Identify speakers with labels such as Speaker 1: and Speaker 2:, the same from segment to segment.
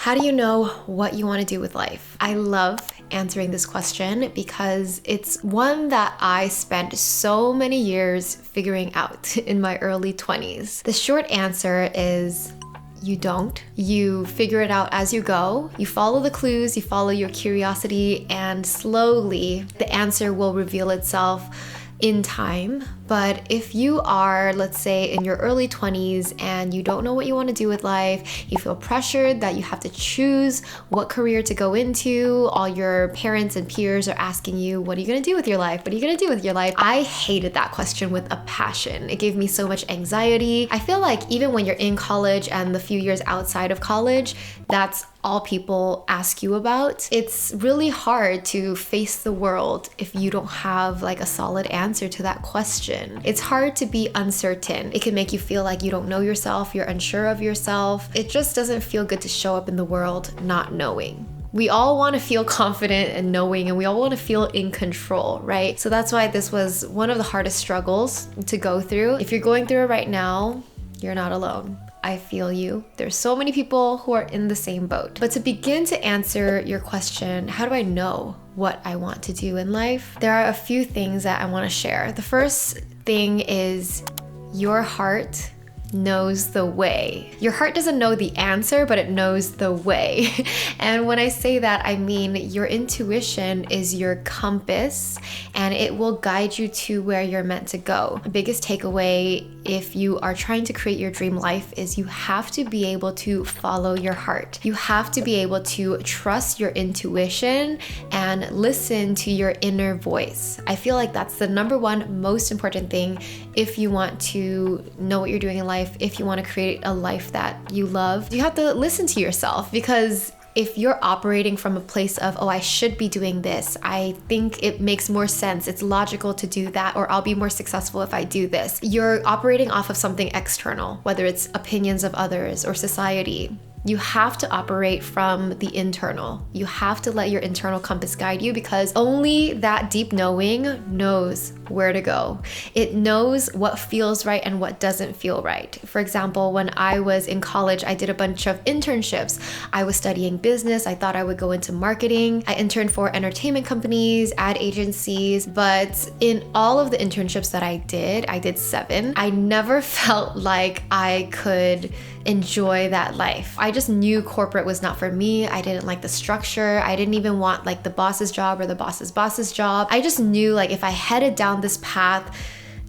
Speaker 1: How do you know what you want to do with life? I love answering this question because it's one that I spent so many years figuring out in my early 20s. The short answer is you don't. You figure it out as you go. You follow the clues, you follow your curiosity, and slowly the answer will reveal itself in time. But if you are, let's say, in your early 20s and you don't know what you want to do with life, you feel pressured that you have to choose what career to go into, all your parents and peers are asking you, what are you going to do with your life? What are you going to do with your life? I hated that question with a passion. It gave me so much anxiety. I feel like even when you're in college and the few years outside of college, that's all people ask you about. It's really hard to face the world if you don't have like a solid answer to that question. It's hard to be uncertain. It can make you feel like you don't know yourself, you're unsure of yourself. It just doesn't feel good to show up in the world not knowing. We all want to feel confident and knowing, and we all want to feel in control, right? So that's why this was one of the hardest struggles to go through. If you're going through it right now, you're not alone. I feel you. There's so many people who are in the same boat. But to begin to answer your question, how do I know what I want to do in life? There are a few things that I want to share. The first thing is your heart knows the way. Your heart doesn't know the answer, but it knows the way. And when I say that, I mean your intuition is your compass and it will guide you to where you're meant to go. The biggest takeaway if you are trying to create your dream life is you have to be able to follow your heart. You have to be able to trust your intuition and listen to your inner voice. I feel like that's the number one most important thing if you want to know what you're doing in life, if you want to create a life that you love. You have to listen to yourself, because if you're operating from a place of, oh, I should be doing this, I think it makes more sense, it's logical to do that, or I'll be more successful if I do this. You're operating off of something external, whether it's opinions of others or society. You have to operate from the internal. You have to let your internal compass guide you, because only that deep knowing knows where to go. It knows what feels right and what doesn't feel right. For example, when I was in college, I did a bunch of internships. I was studying business. I thought I would go into marketing. I interned for entertainment companies, ad agencies, but in all of the internships that I did 7. I never felt like I could enjoy that life. I just knew corporate was not for me. I didn't like the structure. I didn't even want like the boss's job or the boss's job. I just knew like if I headed down this path,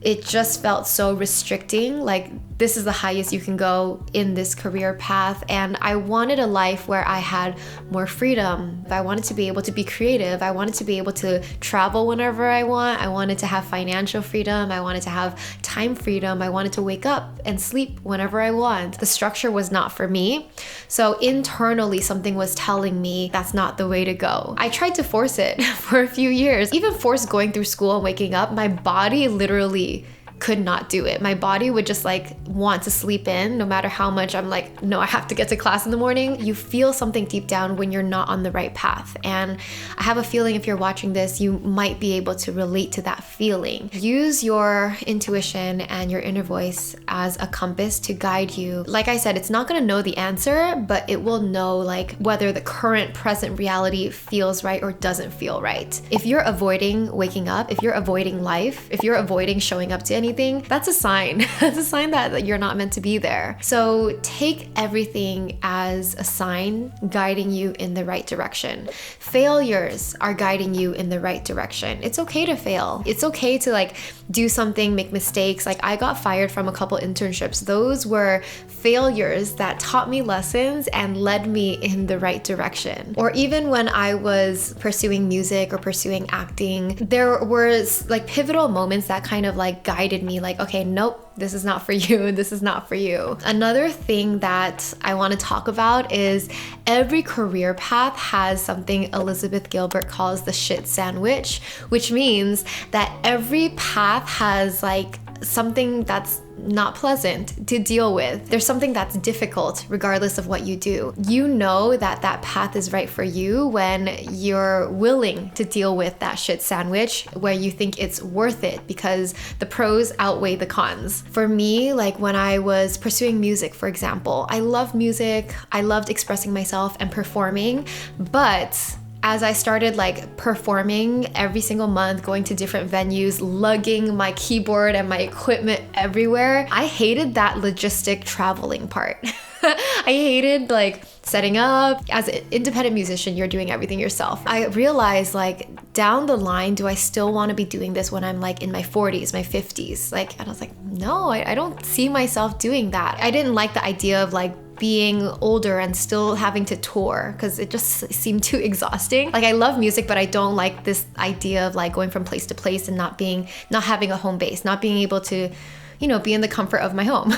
Speaker 1: it just felt so restricting. Like this is the highest you can go in this career path. And I wanted a life where I had more freedom. I wanted to be able to be creative. I wanted to be able to travel whenever I want. I wanted to have financial freedom. I wanted to have time freedom. I wanted to wake up and sleep whenever I want. The structure was not for me. So internally, something was telling me that's not the way to go. I tried to force it for a few years. Even forced going through school and waking up, my body literally could not do it. My body would just like want to sleep in no matter how much I'm like, no, I have to get to class in the morning. You feel something deep down when you're not on the right path. And I have a feeling if you're watching this, you might be able to relate to that feeling. Use your intuition and your inner voice as a compass to guide you. Like I said, it's not going to know the answer, but it will know like whether the current present reality feels right or doesn't feel right. If you're avoiding waking up, if you're avoiding life, if you're avoiding showing up to anything, that's a sign. That's a sign that you're not meant to be there. So take everything as a sign guiding you in the right direction. Failures are guiding you in the right direction. It's okay to fail. It's okay to like do something, make mistakes. Like I got fired from a couple internships. Those were failures that taught me lessons and led me in the right direction. Or even when I was pursuing music or pursuing acting, there was like pivotal moments that kind of like guided me like, okay, nope, this is not for you. This is not for you. Another thing that I want to talk about is every career path has something Elizabeth Gilbert calls the shit sandwich, which means that every path has like something that's not pleasant to deal with. There's something that's difficult regardless of what you do. You know that that path is right for you when you're willing to deal with that shit sandwich where you think it's worth it because the pros outweigh the cons. For me, like when I was pursuing music, for example, I love music. I loved expressing myself and performing, but as I started like performing every single month, going to different venues, lugging my keyboard and my equipment everywhere, I hated that logistic traveling part. I hated like setting up. As an independent musician, you're doing everything yourself. I realized like down the line, do I still want to be doing this when I'm like in my 40s, my 50s? Like, and I was like, no, I don't see myself doing that. I didn't like the idea of like being older and still having to tour because it just seemed too exhausting. Like I love music, but I don't like this idea of like going from place to place and not having a home base, not being able to, you know, be in the comfort of my home.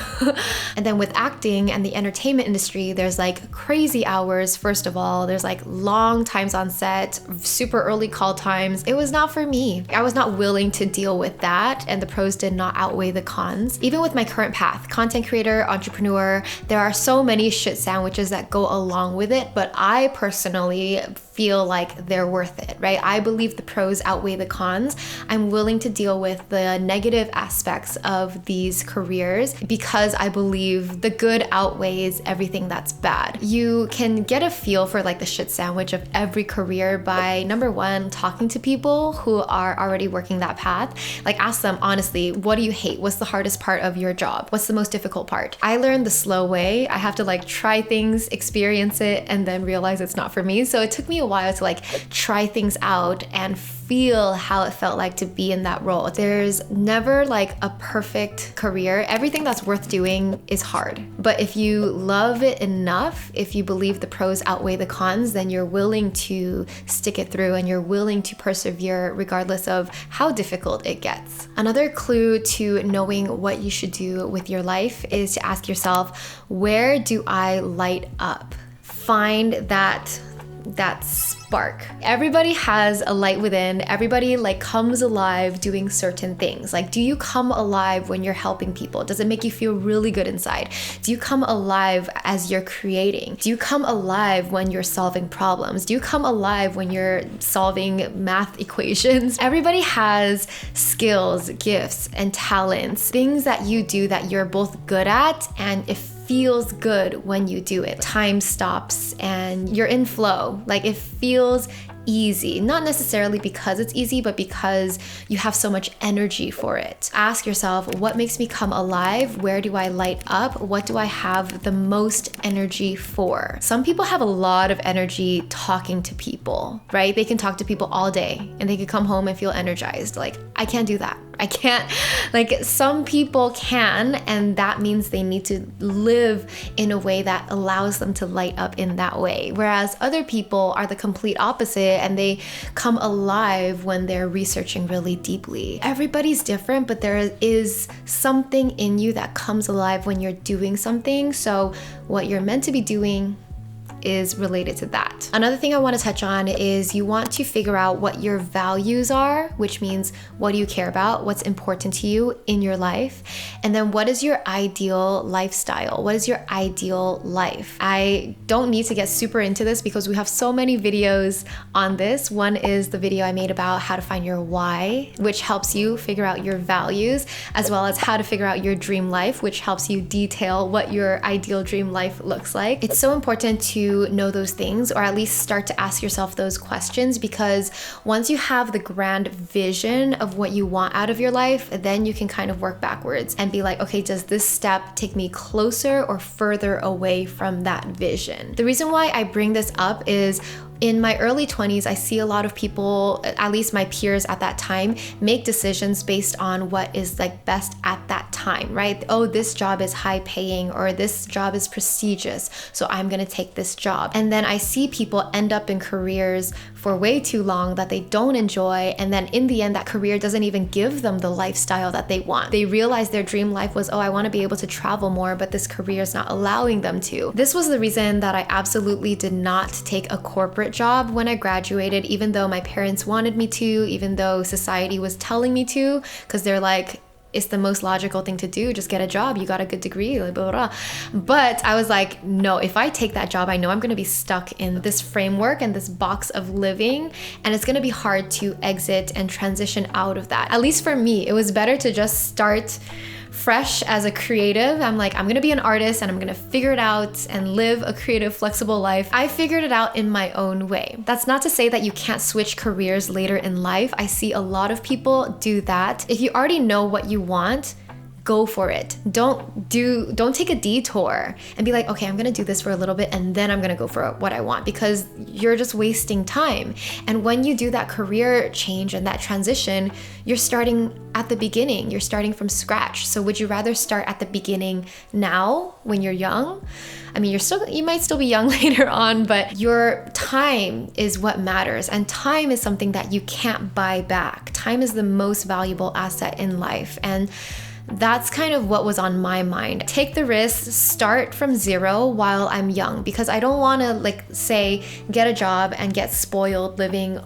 Speaker 1: And then with acting and the entertainment industry, there's like crazy hours. First of all, there's like long times on set, super early call times. It was not for me. I was not willing to deal with that, and the pros did not outweigh the cons. Even with my current path, content creator, entrepreneur, there are so many shit sandwiches that go along with it, but I personally feel like they're worth it, right? I believe the pros outweigh the cons. I'm willing to deal with the negative aspects of these careers because I believe the good outweighs everything that's bad. You can get a feel for like the shit sandwich of every career by, number one, talking to people who are already working that path. Like ask them honestly, what do you hate? What's the hardest part of your job? What's the most difficult part? I learned the slow way. I have to like try things, experience it, and then realize it's not for me. So it took me a while to like try things out and feel how it felt like to be in that role. There's never like a perfect career. Everything that's worth doing is hard. But if you love it enough, if you believe the pros outweigh the cons, then you're willing to stick it through and you're willing to persevere regardless of how difficult it gets. Another clue to knowing what you should do with your life is to ask yourself, where do I light up? Find that spark. Everybody has a light within. Everybody like comes alive doing certain things. Like, do you come alive when you're helping people? Does it make you feel really good inside? Do you come alive as you're creating? Do you come alive when you're solving problems? Do you come alive when you're solving math equations? Everybody has skills, gifts, and talents, things that you do that you're both good at, and if feels good when you do it. Time stops and you're in flow. Like it feels easy, not necessarily because it's easy, but because you have so much energy for it. Ask yourself, what makes me come alive? Where do I light up? What do I have the most energy for? Some people have a lot of energy talking to people, right? They can talk to people all day and they can come home and feel energized. Like, I can't do that. I can't, like some people can, and that means they need to live in a way that allows them to light up in that way. Whereas other people are the complete opposite and they come alive when they're researching really deeply. Everybody's different, but there is something in you that comes alive when you're doing something. So what you're meant to be doing is related to that. Another thing I want to touch on is you want to figure out what your values are, which means what do you care about, what's important to you in your life, and then what is your ideal lifestyle? What is your ideal life? I don't need to get super into this because we have so many videos on this. One is the video I made about how to find your why, which helps you figure out your values, as well as how to figure out your dream life, which helps you detail what your ideal dream life looks like. It's so important to know those things, or at least start to ask yourself those questions, because once you have the grand vision of what you want out of your life, then you can kind of work backwards and be like, okay, does this step take me closer or further away from that vision? The reason why I bring this up is in my early 20s, I see a lot of people, at least my peers at that time, make decisions based on what is like best at that time, right? Oh, this job is high paying, or this job is prestigious, so I'm gonna take this job. And then I see people end up in careers for way too long that they don't enjoy, and then in the end, that career doesn't even give them the lifestyle that they want. They realize their dream life was, oh, I wanna be able to travel more, but this career is not allowing them to. This was the reason that I absolutely did not take a corporate job when I graduated, even though my parents wanted me to, even though society was telling me to, because they're like, it's the most logical thing to do. Just get a job. You got a good degree, blah, blah, blah. But I was like, no, if I take that job, I know I'm going to be stuck in this framework and this box of living, and it's going to be hard to exit and transition out of that. At least for me, it was better to just start fresh as a creative. I'm like, I'm gonna be an artist and I'm gonna figure it out and live a creative, flexible life. I figured it out in my own way. That's not to say that you can't switch careers later in life. I see a lot of people do that. If you already know what you want, go for it. Don't take a detour and be like, okay, I'm gonna do this for a little bit and then I'm gonna go for what I want, because you're just wasting time. And when you do that career change and that transition, you're starting at the beginning. You're starting from scratch. So would you rather start at the beginning now when you're young? I mean, you might still be young later on, but your time is what matters. And time is something that you can't buy back. Time is the most valuable asset in life. And that's kind of what was on my mind. Take the risk, start from zero while I'm young, because I don't want to say get a job and get spoiled living,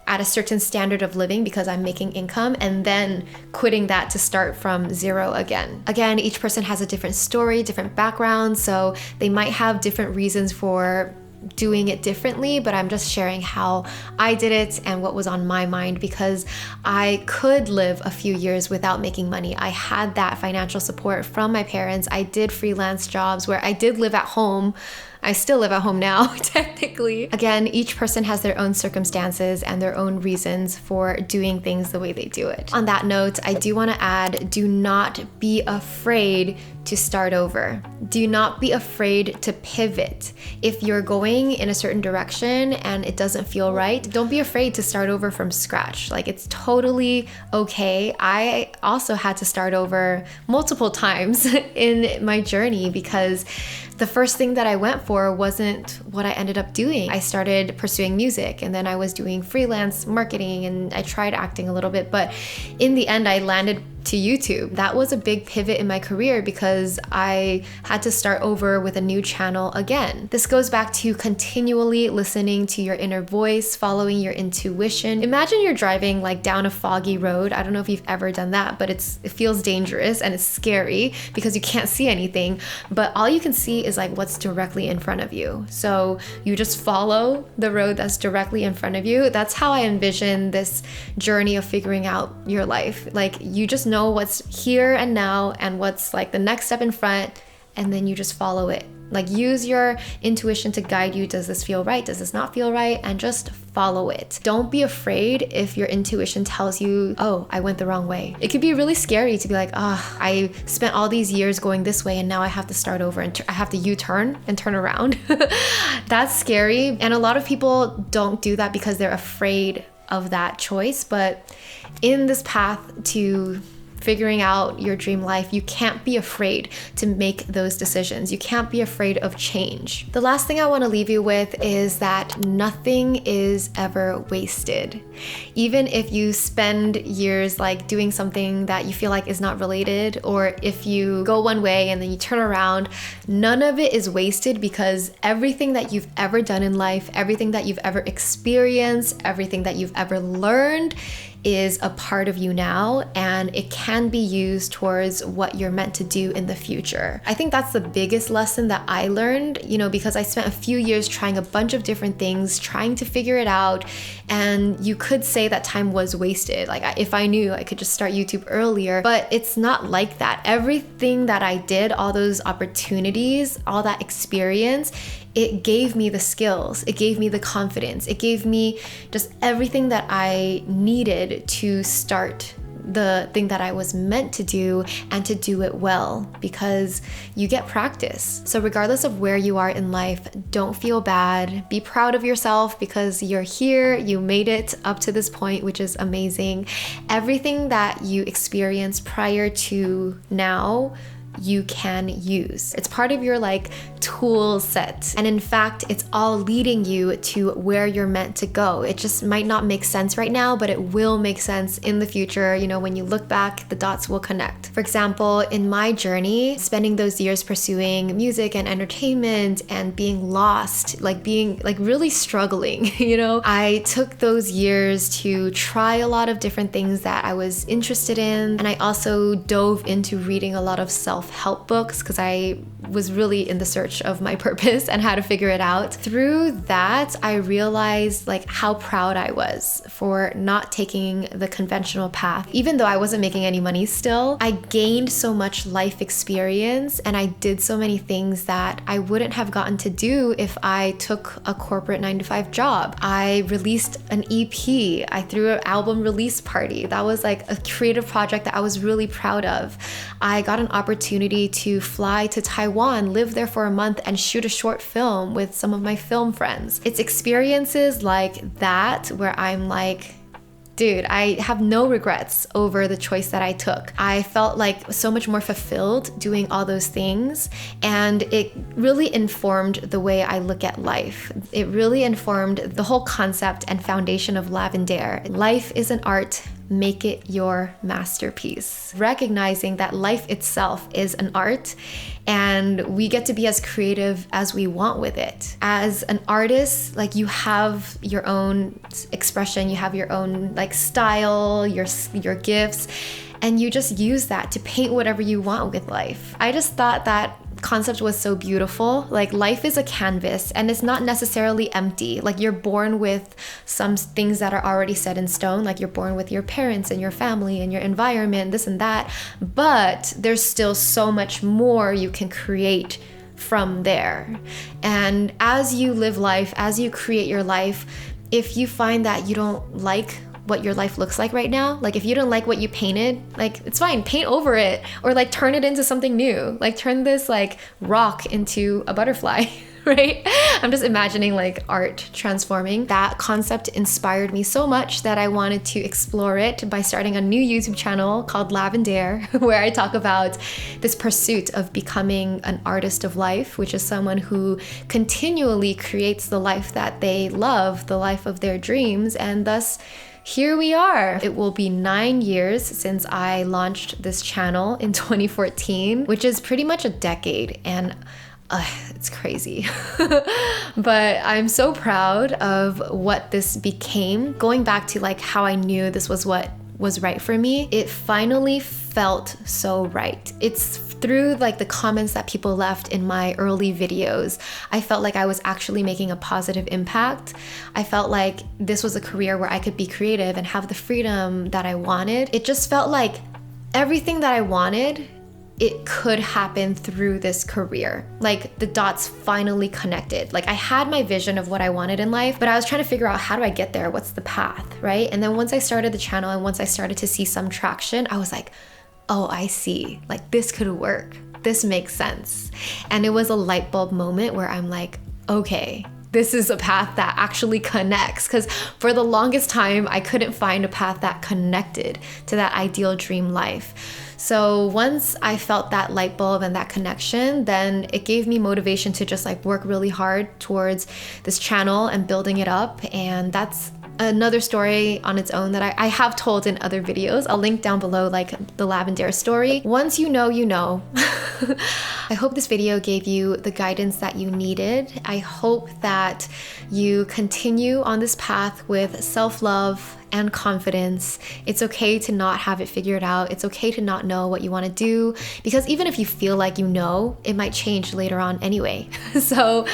Speaker 1: at a certain standard of living because I'm making income and then quitting that to start from zero again. Again, each person has a different story, different background, so they might have different reasons for doing it differently, but I'm just sharing how I did it and what was on my mind, because I could live a few years without making money. I had that financial support from my parents. I did freelance jobs where I did live at home. I still live at home now, technically. Again, each person has their own circumstances and their own reasons for doing things the way they do it. On that note, I do want to add, do not be afraid to start over. Do not be afraid to pivot. If you're going in a certain direction and it doesn't feel right, don't be afraid to start over from scratch. It's totally okay. I also had to start over multiple times in my journey because the first thing that I went for wasn't what I ended up doing. I started pursuing music, and then I was doing freelance marketing, and I tried acting a little bit, but in the end I landed to YouTube. That was a big pivot in my career because I had to start over with a new channel again. This goes back to continually listening to your inner voice, following your intuition. Imagine you're driving down a foggy road. I don't know if you've ever done that, but it feels dangerous and it's scary because you can't see anything, but all you can see is what's directly in front of you. So you just follow the road that's directly in front of you. That's how I envision this journey of figuring out your life. You just know what's here and now and what's the next step in front, and then you just follow it. Use your intuition to guide you. Does this feel right? Does this not feel right? And just follow it. Don't be afraid if your intuition tells you, oh, I went the wrong way. It could be really scary to be I spent all these years going this way and now I have to start over and I have to U-turn and turn around. That's scary. And a lot of people don't do that because they're afraid of that choice. But in this path to figuring out your dream life, you can't be afraid to make those decisions. You can't be afraid of change. The last thing I want to leave you with is that nothing is ever wasted. Even if you spend years doing something that you feel is not related, or if you go one way and then you turn around, none of it is wasted, because everything that you've ever done in life, everything that you've ever experienced, everything that you've ever learned is a part of you now, and it can be used towards what you're meant to do in the future. I think that's the biggest lesson that I learned, because I spent a few years trying a bunch of different things, trying to figure it out, and you could say that time was wasted. If I knew, I could just start YouTube earlier, but it's not like that. Everything that I did, all those opportunities, all that experience, it gave me the skills, it gave me the confidence, it gave me just everything that I needed to start the thing that I was meant to do, and to do it well, because you get practice. So regardless of where you are in life, don't feel bad. Be proud of yourself because you're here, you made it up to this point, which is amazing. Everything that you experienced prior to now, you can use. It's part of your like tool set. And in fact, it's all leading you to where you're meant to go. It just might not make sense right now, but it will make sense in the future. You know, when you look back, the dots will connect. For example, in my journey, spending those years pursuing music and entertainment and being lost, like being like really struggling, you know, I took those years to try a lot of different things that I was interested in. And I also dove into reading a lot of self-help books because I was really in the search of my purpose and how to figure it out. Through that, I realized like how proud I was for not taking the conventional path. Even though I wasn't making any money still, I gained so much life experience and I did so many things that I wouldn't have gotten to do if I took a corporate 9-to-5 job. I released an EP. I threw an album release party. That was like a creative project that I was really proud of. I got an opportunity to fly to Taiwan, live there for a month, and shoot a short film with some of my film friends. It's experiences like that where I'm like, dude, I have no regrets over the choice that I took. I felt like so much more fulfilled doing all those things, and it really informed the way I look at life. It really informed the whole concept and foundation of Lavendaire. Life is an art. Make it your masterpiece. Recognizing that life itself is an art and we get to be as creative as we want with it. As an artist, like you have your own expression, you have your own like style, your gifts, and you just use that to paint whatever you want with life. I just thought that concept was so beautiful. Like life is a canvas and it's not necessarily empty. Like you're born with some things that are already set in stone, like you're born with your parents and your family and your environment, this and that, but there's still so much more you can create from there. And as you live life, as you create your life, if you find that you don't like what your life looks like right now, like if you don't like what you painted, like it's fine, paint over it, or like turn it into something new, like turn this like rock into a butterfly. Right? I'm just imagining like art transforming. That concept inspired me so much that I wanted to explore it by starting a new YouTube channel called Lavendaire, where I talk about this pursuit of becoming an artist of life, which is someone who continually creates the life that they love, the life of their dreams, and thus here we are. It will be 9 years since I launched this channel in 2014, which is pretty much a decade, and it's crazy. But I'm so proud of what this became. Going back to like how I knew this was what was right for me, it finally felt so right. It's through like the comments that people left in my early videos. I felt like I was actually making a positive impact. I felt like this was a career where I could be creative and have the freedom that I wanted. It just felt like everything that I wanted, it could happen through this career. Like the dots finally connected. Like I had my vision of what I wanted in life, but I was trying to figure out, how do I get there? What's the path, right? And then once I started the channel and once I started to see some traction, I was like, oh, I see, like this could work. This makes sense. And it was a light bulb moment where I'm like, okay, this is a path that actually connects. Because for the longest time, I couldn't find a path that connected to that ideal dream life. So once I felt that light bulb and that connection, then it gave me motivation to just like work really hard towards this channel and building it up. And that's another story on its own that I have told in other videos. I'll link down below like the Lavendaire story. Once you know, you know. I hope this video gave you the guidance that you needed. I hope that you continue on this path with self-love and confidence. It's okay to not have it figured out. It's okay to not know what you want to do, because even if you feel like you know, it might change later on anyway. So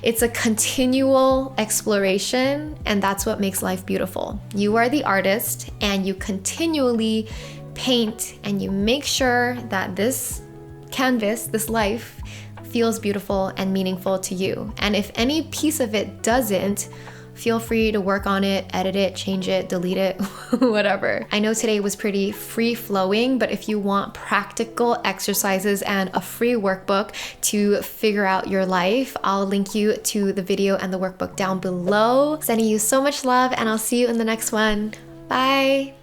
Speaker 1: it's a continual exploration, and that's what makes life beautiful. You are the artist, and you continually paint, and you make sure that this canvas, this life, feels beautiful and meaningful to you. And if any piece of it doesn't, feel free to work on it, edit it, change it, delete it, whatever. I know today was pretty free-flowing, but if you want practical exercises and a free workbook to figure out your life, I'll link you to the video and the workbook down below. Sending you so much love, and I'll see you in the next one. Bye!